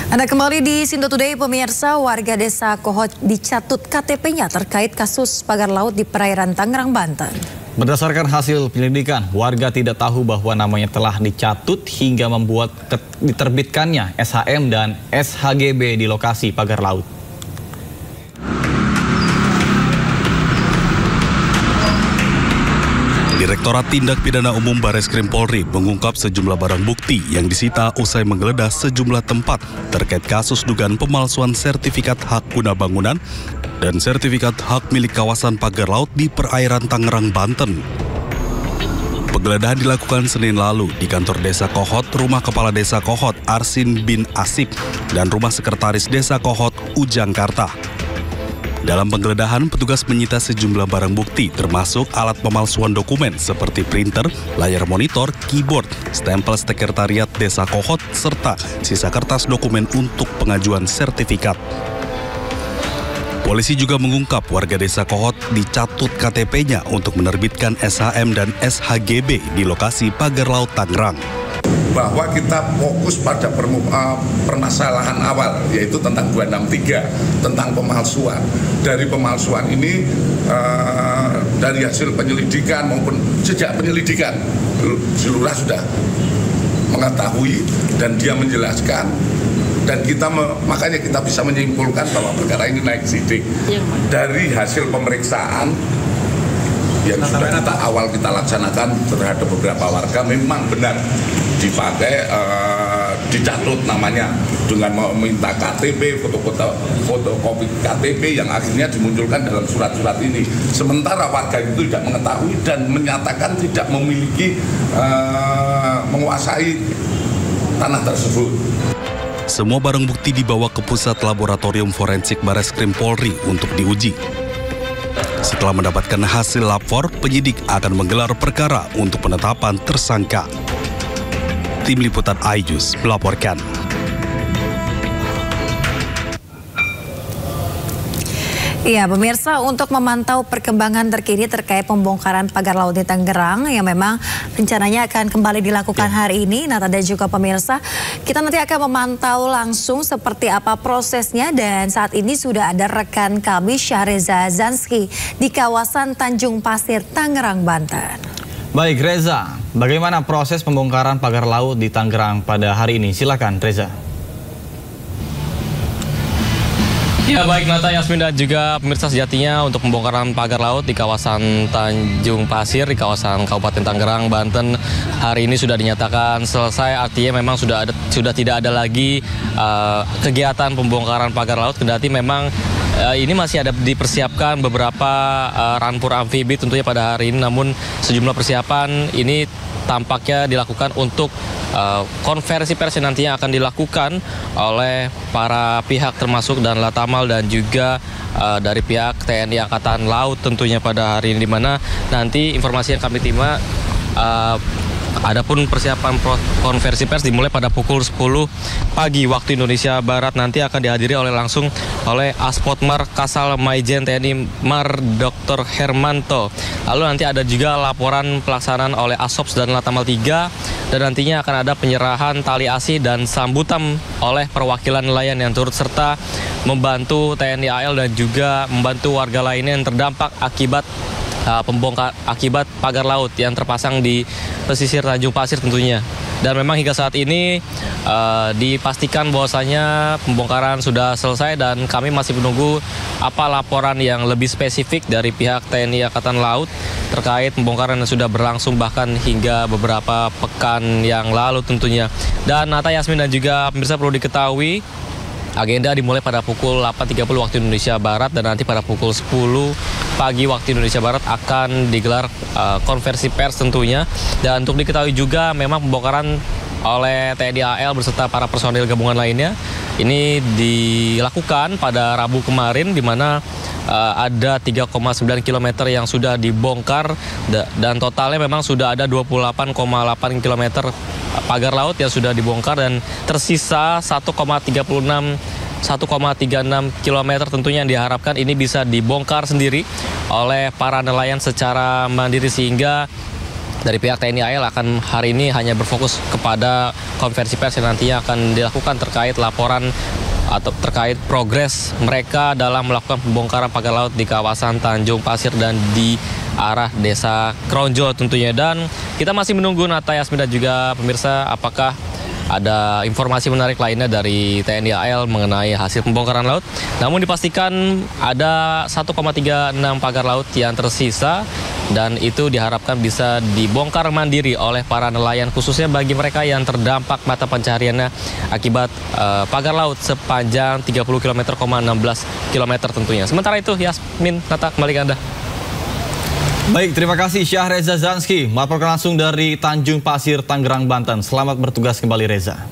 Anda kembali di Sindo Today, pemirsa. Warga desa Kohot dicatut KTP-nya terkait kasus pagar laut di perairan Tangerang, Banten. Berdasarkan hasil penyelidikan, warga tidak tahu bahwa namanya telah dicatut hingga membuat diterbitkannya SHM dan SHGB di lokasi pagar laut. Direktorat Tindak Pidana Umum Bareskrim Polri mengungkap sejumlah barang bukti yang disita usai menggeledah sejumlah tempat terkait kasus dugaan pemalsuan sertifikat hak guna bangunan dan sertifikat hak milik kawasan pagar laut di perairan Tangerang, Banten. Penggeledahan dilakukan Senin lalu di kantor Desa Kohot, rumah Kepala Desa Kohot Arsin bin Asik, dan rumah Sekretaris Desa Kohot Ujangkarta. Dalam penggeledahan, petugas menyita sejumlah barang bukti termasuk alat pemalsuan dokumen seperti printer, layar monitor, keyboard, stempel sekretariat Desa Kohot, serta sisa kertas dokumen untuk pengajuan sertifikat. Polisi juga mengungkap warga Desa Kohot dicatut KTP-nya untuk menerbitkan SHM dan SHGB di lokasi pagar laut Tangerang. Bahwa kita fokus pada permasalahan awal, yaitu tentang 263, tentang pemalsuan. Dari pemalsuan ini, dari hasil penyelidikan maupun sejak penyelidikan, Lurah sudah mengetahui dan dia menjelaskan, dan makanya kita bisa menyimpulkan bahwa perkara ini naik sidik. Dari hasil pemeriksaan yang sudah kita laksanakan terhadap beberapa warga, memang benar dipakai dicatut namanya dengan meminta KTP, fotokopi KTP yang akhirnya dimunculkan dalam surat-surat ini. Sementara warga itu tidak mengetahui dan menyatakan tidak memiliki menguasai tanah tersebut. Semua barang bukti dibawa ke Pusat Laboratorium Forensik Bareskrim Polri untuk diuji. Setelah mendapatkan hasil lapor, penyidik akan menggelar perkara untuk penetapan tersangka. Tim Liputan iJus melaporkan. Iya, pemirsa, untuk memantau perkembangan terkini terkait pembongkaran pagar laut di Tangerang yang memang rencananya akan kembali dilakukan hari ini. Nah, dan juga pemirsa, kita nanti akan memantau langsung seperti apa prosesnya, dan saat ini sudah ada rekan kami Syahriza Zanski di kawasan Tanjung Pasir, Tangerang, Banten. Baik, Reza, bagaimana proses pembongkaran pagar laut di Tangerang pada hari ini? Silakan, Reza. Ya, baik Nata, Yasmin, dan juga pemirsa, sejatinya untuk pembongkaran pagar laut di kawasan Tanjung Pasir di kawasan Kabupaten Tangerang, Banten hari ini sudah dinyatakan selesai. Artinya memang sudah tidak ada lagi kegiatan pembongkaran pagar laut, kendati memang ini masih ada dipersiapkan beberapa rampur amfibi tentunya pada hari ini, namun sejumlah persiapan ini tampaknya dilakukan untuk konversi pers yang nantinya akan dilakukan oleh para pihak termasuk dan Latamal dan juga dari pihak TNI Angkatan Laut tentunya pada hari ini, di mana nanti informasi yang kami terima adapun persiapan konversi pers dimulai pada pukul 10 pagi waktu Indonesia Barat, nanti akan dihadiri langsung oleh Aspotmar Kasal Maijen TNI Mar Dr. Hermanto. Lalu nanti ada juga laporan pelaksanaan oleh Asops dan Latamal 3, dan nantinya akan ada penyerahan tali asi dan sambutan oleh perwakilan nelayan yang turut serta membantu TNI AL dan juga membantu warga lainnya yang terdampak akibat akibat pagar laut yang terpasang di pesisir Tanjung Pasir tentunya. Dan memang hingga saat ini dipastikan bahwasanya pembongkaran sudah selesai, dan kami masih menunggu apa laporan yang lebih spesifik dari pihak TNI Angkatan Laut terkait pembongkaran yang sudah berlangsung bahkan hingga beberapa pekan yang lalu tentunya. Dan Nata, Yasmin, dan juga pemirsa, perlu diketahui agenda dimulai pada pukul 8.30 waktu Indonesia Barat, dan nanti pada pukul 10 pagi waktu Indonesia Barat akan digelar konversi pers tentunya. Dan untuk diketahui juga memang pembongkaran oleh TNI AL beserta para personil gabungan lainnya ini dilakukan pada Rabu kemarin, di mana ada 3,9 km yang sudah dibongkar, dan totalnya memang sudah ada 28,8 km pagar laut yang sudah dibongkar, dan tersisa 1,36 km tentunya yang diharapkan ini bisa dibongkar sendiri oleh para nelayan secara mandiri, sehingga dari pihak TNI AL akan hari ini hanya berfokus kepada konferensi pers yang nantinya akan dilakukan terkait laporan atau terkait progres mereka dalam melakukan pembongkaran pagar laut di kawasan Tanjung Pasir dan di arah Desa Kronjo tentunya. Dan kita masih menunggu Nata, Yasmin dan juga pemirsa apakah ada informasi menarik lainnya dari TNI AL mengenai hasil pembongkaran laut. Namun dipastikan ada 1,36 pagar laut yang tersisa dan itu diharapkan bisa dibongkar mandiri oleh para nelayan, khususnya bagi mereka yang terdampak mata pencahariannya akibat pagar laut sepanjang 30 km, 16 km tentunya. Sementara itu, Yasmin, Nata, kembali ke Anda. Baik, terima kasih Syahreza Zanski melaporkan langsung dari Tanjung Pasir, Tangerang, Banten. Selamat bertugas kembali, Reza.